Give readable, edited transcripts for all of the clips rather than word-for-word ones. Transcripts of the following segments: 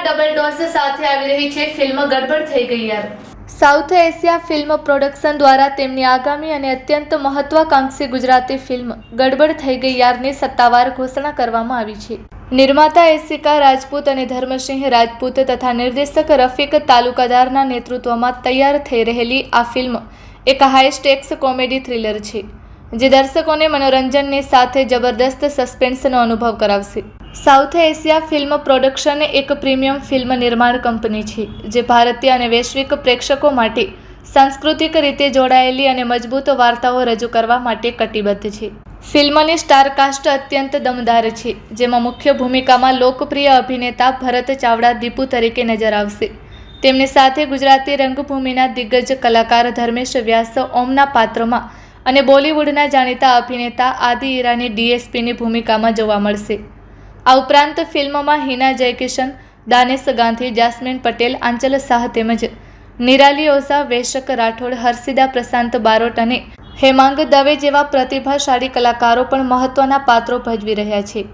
Double dose સાથે આવી રહી છે ફિલ્મ ગડબડ થઈ ગઈ યાર. સાઉથ એશિયા ફિલ્મ પ્રોડક્શન દ્વારા તેમની આગામી અને અત્યંત મહત્વાકાંક્ષી ગુજરાતી ફિલ્મ ગડબડ થઈ ગઈ યારની સત્તાવાર ઘોષણા કરવામાં આવી છે. નિર્માતા એશિકા રાજપૂત અને ધર્મસિંહ રાજપૂત તથા નિર્દેશક રફીક તાલુકાદારના નેતૃત્વમાં તૈયાર થઈ રહેલી આ ફિલ્મ એક હાઈ સ્ટેક્સ કોમેડી થ્રિલર છે, જે દર્શકોને મનોરંજનની સાથે જબરદસ્ત સસ્પેન્સનો અનુભવ કરાવશે. સાઉથ એશિયા ફિલ્મ પ્રોડક્શન એક પ્રીમિયમ ફિલ્મ નિર્માણ કંપની છે, જે ભારતીય અને વૈશ્વિક પ્રેક્ષકો માટે સાંસ્કૃતિક રીતે જોડાયેલી અને મજબૂત વાર્તાઓ રજૂ કરવા માટે કટિબદ્ધ છે. ફિલ્મની સ્ટારકાસ્ટ અત્યંત દમદાર છે, જેમાં મુખ્ય ભૂમિકામાં લોકપ્રિય અભિનેતા ભરત ચાવડા દીપુ તરીકે નજર આવશે. તેમની સાથે ગુજરાતી રંગભૂમિના દિગ્ગજ કલાકાર ધર્મેશ વ્યાસ ઓમના પાત્રમાં અને બોલિવૂડના જાણીતા અભિનેતા આદિ ઈરાની ડીએસપીની ભૂમિકામાં જોવા મળશે. આ ઉપરાંત ફિલ્મમાં હિના જયકિશન, દાનેશ ગાંધી, જાસ્મીન પટેલ, આંચલ શાહ તેમજ નિરાલી ઓઝા, વૈશક રાઠોડ, હર્ષિદા પ્રશાંત બારોટ અને હેમાંગ દવે જેવા પ્રતિભાશાળી કલાકારો પણ મહત્વના પાત્રો ભજવી રહ્યા છે.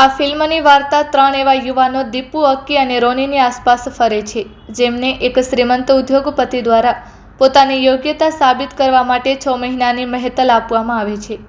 આ ફિલ્મની વાર્તા 3 એવા યુવાનો દીપુ, અક્કી અને રોનીની આસપાસ ફરે છે, જેમને એક શ્રીમંત ઉદ્યોગપતિ દ્વારા પોતાની યોગ્યતા સાબિત કરવા માટે 6 મહિનાની મહેતલ આપવામાં આવે છે.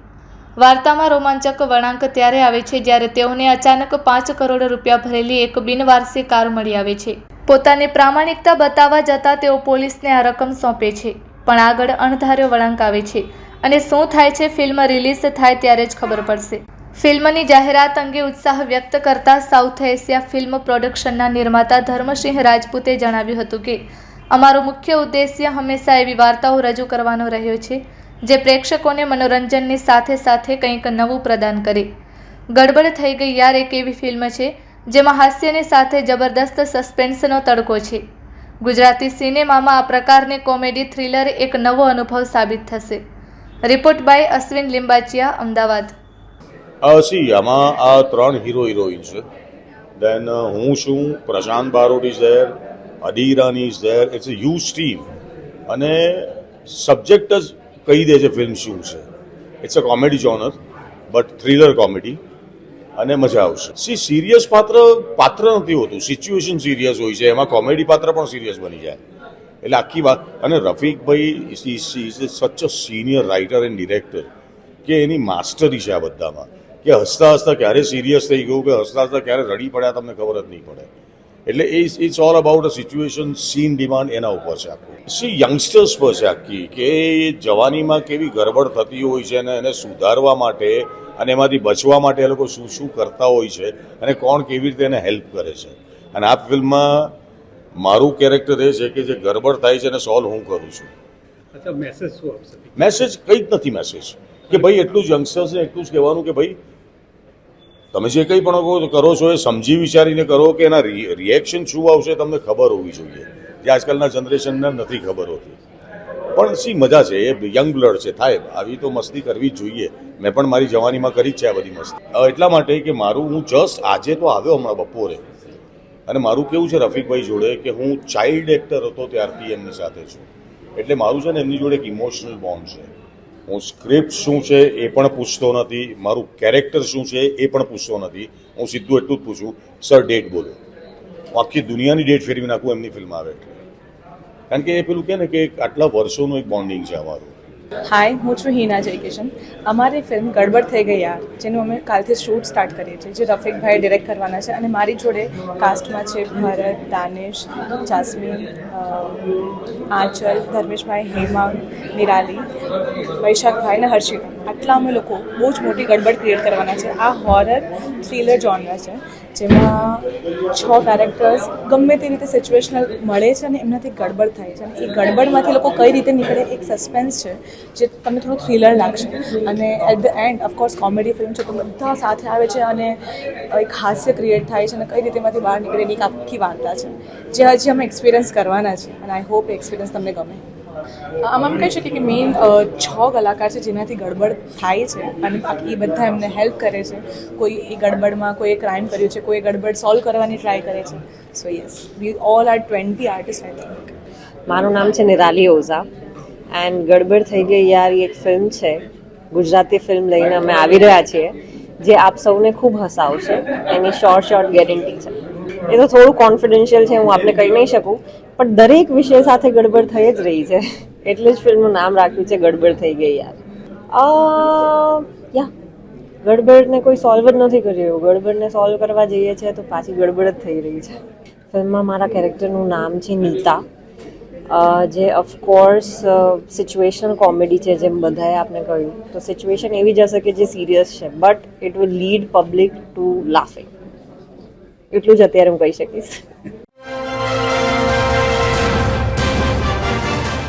વાર્તામાં રોમાંચક વળાંક ત્યારે આવે છે જ્યારે તેઓને અચાનક 5 કરોડ રૂપિયા ભરેલી એક બિનવારસી કાર મળી આવે છે. પોતાની પ્રામાણિકતા બતાવવા જતાં તેઓ પોલીસને આ રકમ સોંપે છે, પણ આગળ અણધાર્યો વળાંક આવે છે અને શું થાય છે ફિલ્મ રિલીઝ થાય ત્યારે જ ખબર પડશે. ફિલ્મની જાહેરાત અંગે ઉત્સાહ વ્યક્ત કરતા સાઉથ એશિયા ફિલ્મ પ્રોડક્શનના નિર્માતા ધર્મસિંહ રાજપૂતે જણાવ્યું હતું કે અમારો મુખ્ય ઉદ્દેશ્ય હંમેશા એવી વાર્તાઓ રજૂ કરવાનો રહ્યો છે જે પ્રેક્ષકોને મનોરંજનની સાથે સાથે કંઈક નવું પ્રદાન કરે. ગડબડ થઈ ગઈ યાર એક એવી ફિલ્મ છે જેમાં હાસ્યની સાથે જબરદસ્ત સસ્પેન્સનો તડકો છે. ગુજરાતી સિનેમામાં આ પ્રકારની કોમેડી થ્રિલર એક નવો અનુભવ સાબિત થશે. Report by Ashwin Limbachiya, Ahmedabad. આમાં આ 3 હીરો હિરોઈન છે. દેન હું છું, પ્રશાંત Barot is there, Aadi Irani is there. It's a huge team અને સબ્જેક્ટ જ કહી દે છે ફિલ્મ શું છે. It's a comedy genre but thriller comedy અને મજા આવશે. સિરિયસ પાત્ર નથી હોતું, સિચ્યુએશન સિરિયસ હોય છે, એમાં કોમેડી પાત્ર પણ સિરિયસ બની જાય એટલે આખી વાત. અને રફીકભાઈ is such a senior writer and director કે એની માસ્ટરી છે આ બધામાં, કે હસતા હસતા ક્યારે સિરિયસ થઈ ગયું કે હસતા હસતા ક્યારે રડી પડ્યા તમને ખબર જ નહીં પડે. એટલે it's all about a situation, scene demand એના ઉપર છે આખું. યંગસ્ટર્સ પર છે આખી, કે જવાનીમાં કેવી ગરબડ થતી હોય છે અને એને સુધારવા માટે અને એમાંથી બચવા માટે એ લોકો શું શું કરતા હોય છે અને કોણ કેવી રીતે એને હેલ્પ કરે છે. અને આ ફિલ્મમાં મારું કેરેક્ટર એ છે કે જે ગરબડ થાય છે એને સોલ્વ હું કરું છું. મેસેજ કંઈ જ નથી. મેસેજ કે ભાઈ એટલું જ યંગસ્ટર્સને એટલું જ કહેવાનું કે ભાઈ તમે જે કંઈ પણ કરો છો એ સમજી વિચારીને કરો, કે એના રિએક્શન શું આવશે તમને ખબર હોવી જોઈએ, જે આજકાલના જનરેશનને નથી ખબર હોતી. પણ મજા છે, એ યંગ બ્લડ છે, થાય આવી તો મસ્તી કરવી જ જોઈએ. મેં પણ મારી જવાનીમાં કરી જ છે આ બધી મસ્તી. એટલા માટે કે હું જસ્ટ આજે તો આવ્યો હમણાં બપોરે, અને મારું કેવું છે રફીકભાઈ જોડે કે હું ચાઇલ્ડ એક્ટર હતો ત્યારથી એમની સાથે છું, એટલે મારું છે ને એમની જોડે એક ઇમોશનલ બોન્ડ છે. હું સ્ક્રિપ્ટ શું છે એ પણ પૂછતો નથી, મારું કેરેક્ટર શું છે એ પણ પૂછતો નથી. હું સીધું એટલું જ પૂછું, સર ડેટ બોલો. હું આખી દુનિયાની ડેટ ફેરવી નાખું એમની ફિલ્મ આવે એટલે. કારણ કે એ પેલું કહે ને કે આટલા વર્ષોનું એક બોન્ડિંગ છે અમારું. હાય, હું છું હિના જયકિશન. અમારી ફિલ્મ ગડબડ થઈ ગઈ યાર, જેનું અમે કાલથી શૂટ સ્ટાર્ટ કરીએ છીએ, જે રફીકભાઈ ડિરેક્ટ કરવાના છે. અને મારી જોડે કાસ્ટમાં છે ભરત, દાનેશ, જાસ્મીન, આંચલ, ધર્મેશભાઈ, હેમાંગ, નિરાલી, વૈશાખભાઈ અને હર્ષિતા. આટલા અમે લોકો બહુ જ મોટી ગડબડ ક્રિએટ કરવાના છે. આ હોરર થ્રિલર જોનર છે, જેમાં 6 કેરેક્ટર્સ ગમે તે રીતે સિચ્યુએશનલ મળે છે અને એમનાથી ગડબડ થાય છે. અને એ ગડબડમાંથી લોકો કઈ રીતે નીકળે એક સસ્પેન્સ છે, જે તમને થોડું થ્રિલર લાગશે. અને at the end of course comedy film છે, તો બધા સાથે આવે છે અને એક હાસ્ય ક્રિએટ થાય છે અને કઈ રીતે એમાંથી બહાર નીકળેલી એક આખી વાર્તા છે, જે હજી અમે એક્સપિરિયન્સ કરવાના છે. અને આઈ હોપ એ એક્સપિરિયન્સ તમને ગમે. આમાં એમ કહી શકીએ કે મેઇન 6 કલાકાર છે જેનાથી ગડબડ થાય છે અને બાકી બધા એમને હેલ્પ કરે છે. કોઈ એ ગડબડમાં કોઈએ ક્રાઇમ કર્યું છે, કોઈ ગડબડ સોલ્વ કરવાની ટ્રાય કરે છે. સો yes, we all are 20 artist I think. મારું નામ છે નિરાલી ઓઝા એન્ડ ગડબડ થઈ ગઈ યાર એક ફિલ્મ છે, ગુજરાતી ફિલ્મ લઈને અમે આવી રહ્યા છીએ, જે આપ સૌને ખૂબ હસાવશે, એની શોર્ટ ગેરંટી છે. એ તો થોડું કોન્ફિડેન્શિયલ છે, હું આપને કહી નહીં શકું, પણ દરેક વિષય સાથે ગડબડ થઈ જ રહી છે, એટલે જ ફિલ્મનું નામ રાખ્યું છે ગડબડ થઈ ગઈ યાર. યા ગડબડને કોઈ સોલ્વ જ નથી કરી રહ્યું. ગડબડને સોલ્વ કરવા જઈએ છીએ તો પાછી ગડબડ જ થઈ રહી છે. ફિલ્મમાં મારા કેરેક્ટરનું નામ છે નીતા, જે ઓફકોર્સ સિચ્યુએશનલ કોમેડી છે, જેમ બધાએ આપને કહ્યું. તો સિચ્યુએશન એવી જ હશે કે જે સિરિયસ છે, but it will lead public to laughing. એટલું જ અત્યારે હું કહી શકીશ.